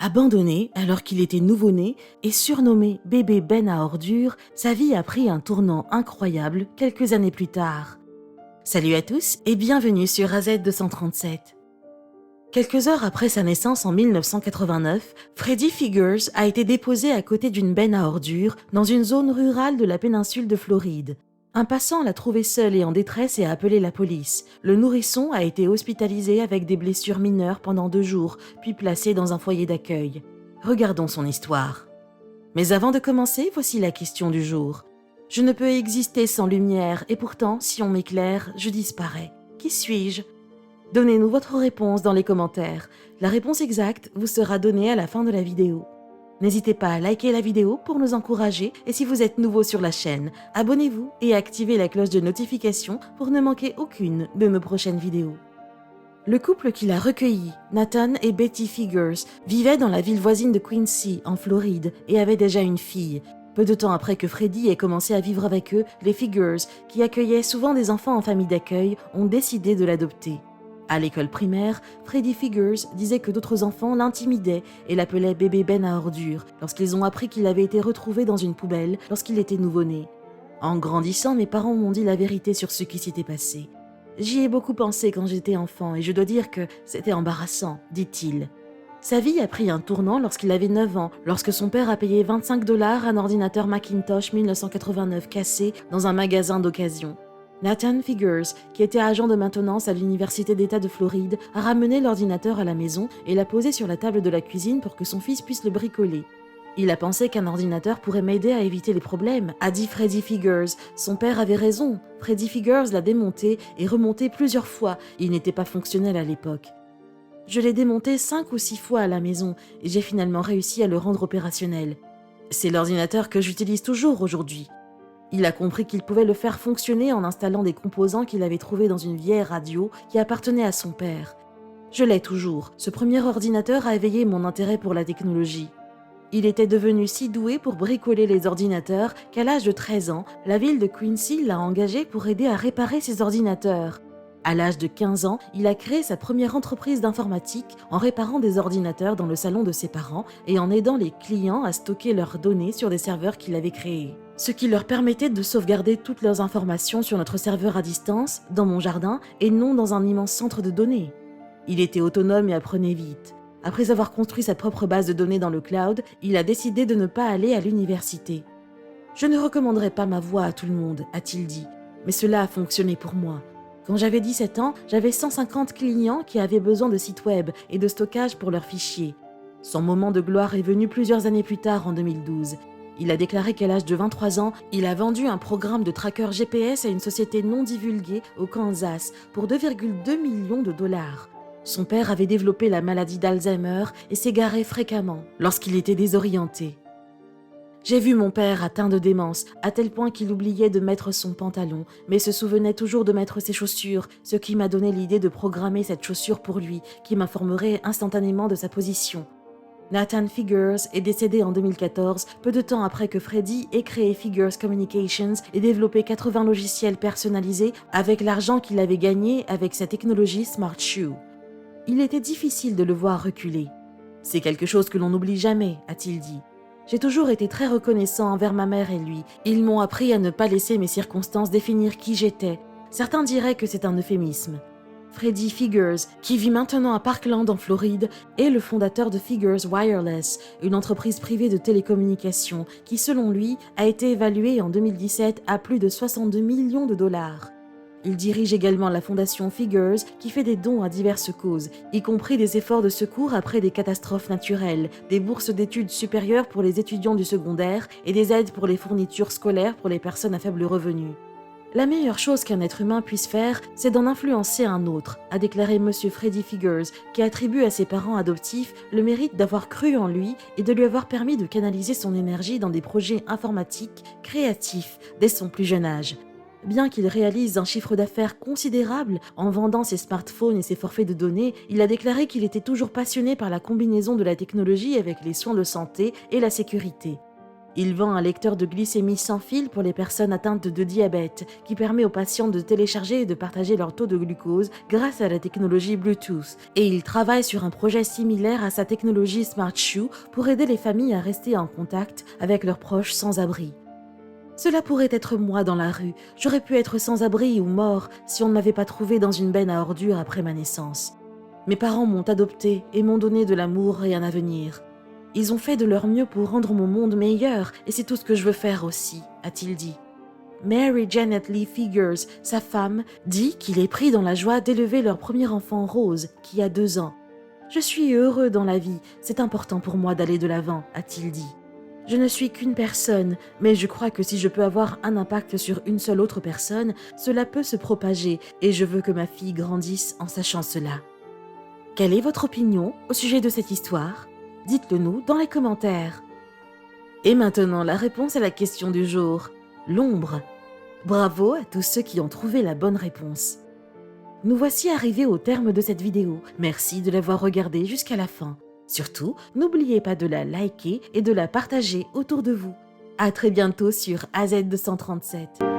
Abandonné alors qu'il était nouveau-né et surnommé bébé Ben à ordures, sa vie a pris un tournant incroyable quelques années plus tard. Salut à tous et bienvenue sur AZ237. Quelques heures après sa naissance en 1989, Freddy Figures a été déposé à côté d'une benne à ordures dans une zone rurale de la péninsule de Floride. Un passant l'a trouvé seul et en détresse et a appelé la police. Le nourrisson a été hospitalisé avec des blessures mineures pendant 2 jours, puis placé dans un foyer d'accueil. Regardons son histoire. Mais avant de commencer, voici la question du jour. Je ne peux exister sans lumière et pourtant, si on m'éclaire, je disparais. Qui suis-je ? Donnez-nous votre réponse dans les commentaires. La réponse exacte vous sera donnée à la fin de la vidéo. N'hésitez pas à liker la vidéo pour nous encourager et si vous êtes nouveau sur la chaîne, abonnez-vous et activez la cloche de notification pour ne manquer aucune de nos prochaines vidéos. Le couple qui l'a recueilli, Nathan et Betty Figures, vivait dans la ville voisine de Quincy, en Floride, et avait déjà une fille. Peu de temps après que Freddy ait commencé à vivre avec eux, les Figures, qui accueillaient souvent des enfants en famille d'accueil, ont décidé de l'adopter. À l'école primaire, Freddy Figures disait que d'autres enfants l'intimidaient et l'appelaient bébé Ben à ordures lorsqu'ils ont appris qu'il avait été retrouvé dans une poubelle lorsqu'il était nouveau-né. En grandissant, mes parents m'ont dit la vérité sur ce qui s'était passé. J'y ai beaucoup pensé quand j'étais enfant et je dois dire que c'était embarrassant, dit-il. Sa vie a pris un tournant lorsqu'il avait 9 ans, lorsque son père a payé 25 $ un ordinateur Macintosh 1989 cassé dans un magasin d'occasion. Nathan Figures, qui était agent de maintenance à l'Université d'État de Floride, a ramené l'ordinateur à la maison et l'a posé sur la table de la cuisine pour que son fils puisse le bricoler. Il a pensé qu'un ordinateur pourrait m'aider à éviter les problèmes, a dit Freddy Figures. Son père avait raison. Freddy Figures l'a démonté et remonté plusieurs fois. Il n'était pas fonctionnel à l'époque. Je l'ai démonté 5 ou 6 fois à la maison et j'ai finalement réussi à le rendre opérationnel. C'est l'ordinateur que j'utilise toujours aujourd'hui. Il a compris qu'il pouvait le faire fonctionner en installant des composants qu'il avait trouvés dans une vieille radio qui appartenait à son père. Je l'ai toujours. Ce premier ordinateur a éveillé mon intérêt pour la technologie. Il était devenu si doué pour bricoler les ordinateurs qu'à l'âge de 13 ans, la ville de Quincy l'a engagé pour aider à réparer ses ordinateurs. À l'âge de 15 ans, il a créé sa première entreprise d'informatique en réparant des ordinateurs dans le salon de ses parents et en aidant les clients à stocker leurs données sur des serveurs qu'il avait créés. Ce qui leur permettait de sauvegarder toutes leurs informations sur notre serveur à distance, dans mon jardin, et non dans un immense centre de données. Il était autonome et apprenait vite. Après avoir construit sa propre base de données dans le cloud, il a décidé de ne pas aller à l'université. « Je ne recommanderais pas ma voix à tout le monde », a-t-il dit, mais cela a fonctionné pour moi. Quand j'avais 17 ans, j'avais 150 clients qui avaient besoin de sites web et de stockage pour leurs fichiers. Son moment de gloire est venu plusieurs années plus tard, en 2012. Il a déclaré qu'à l'âge de 23 ans, il a vendu un programme de tracker GPS à une société non divulguée au Kansas pour 2,2 millions de $. Son père avait développé la maladie d'Alzheimer et s'égarait fréquemment lorsqu'il était désorienté. J'ai vu mon père atteint de démence, à tel point qu'il oubliait de mettre son pantalon, mais se souvenait toujours de mettre ses chaussures, ce qui m'a donné l'idée de programmer cette chaussure pour lui, qui m'informerait instantanément de sa position. Nathan Figures est décédé en 2014, peu de temps après que Freddy ait créé Figures Communications et développé 80 logiciels personnalisés avec l'argent qu'il avait gagné avec sa technologie Smart Shoe. Il était difficile de le voir reculer. « C'est quelque chose que l'on n'oublie jamais », a-t-il dit. J'ai toujours été très reconnaissant envers ma mère et lui. Ils m'ont appris à ne pas laisser mes circonstances définir qui j'étais. Certains diraient que c'est un euphémisme. Freddy Figures, qui vit maintenant à Parkland en Floride, est le fondateur de Figures Wireless, une entreprise privée de télécommunications qui, selon lui, a été évaluée en 2017 à plus de 62 millions de $. Il dirige également la fondation Figures qui fait des dons à diverses causes, y compris des efforts de secours après des catastrophes naturelles, des bourses d'études supérieures pour les étudiants du secondaire et des aides pour les fournitures scolaires pour les personnes à faible revenu. La meilleure chose qu'un être humain puisse faire, c'est d'en influencer un autre, a déclaré M. Freddy Figures, qui attribue à ses parents adoptifs le mérite d'avoir cru en lui et de lui avoir permis de canaliser son énergie dans des projets informatiques créatifs dès son plus jeune âge. Bien qu'il réalise un chiffre d'affaires considérable en vendant ses smartphones et ses forfaits de données, il a déclaré qu'il était toujours passionné par la combinaison de la technologie avec les soins de santé et la sécurité. Il vend un lecteur de glycémie sans fil pour les personnes atteintes de diabète, qui permet aux patients de télécharger et de partager leur taux de glucose grâce à la technologie Bluetooth. Et il travaille sur un projet similaire à sa technologie Smart Shoe pour aider les familles à rester en contact avec leurs proches sans abri. Cela pourrait être moi dans la rue. J'aurais pu être sans abri ou mort si on ne m'avait pas trouvé dans une benne à ordures après ma naissance. Mes parents m'ont adopté et m'ont donné de l'amour et un avenir. Ils ont fait de leur mieux pour rendre mon monde meilleur et c'est tout ce que je veux faire aussi, a-t-il dit. Mary Janet Lee Figures, sa femme, dit qu'il est pris dans la joie d'élever leur premier enfant Rose, qui a 2 ans. Je suis heureux dans la vie, c'est important pour moi d'aller de l'avant, a-t-il dit. Je ne suis qu'une personne, mais je crois que si je peux avoir un impact sur une seule autre personne, cela peut se propager et je veux que ma fille grandisse en sachant cela. Quelle est votre opinion au sujet de cette histoire ? Dites-le nous dans les commentaires. Et maintenant, la réponse à la question du jour. L'ombre. Bravo à tous ceux qui ont trouvé la bonne réponse. Nous voici arrivés au terme de cette vidéo. Merci de l'avoir regardée jusqu'à la fin. Surtout, n'oubliez pas de la liker et de la partager autour de vous. À très bientôt sur AZ237.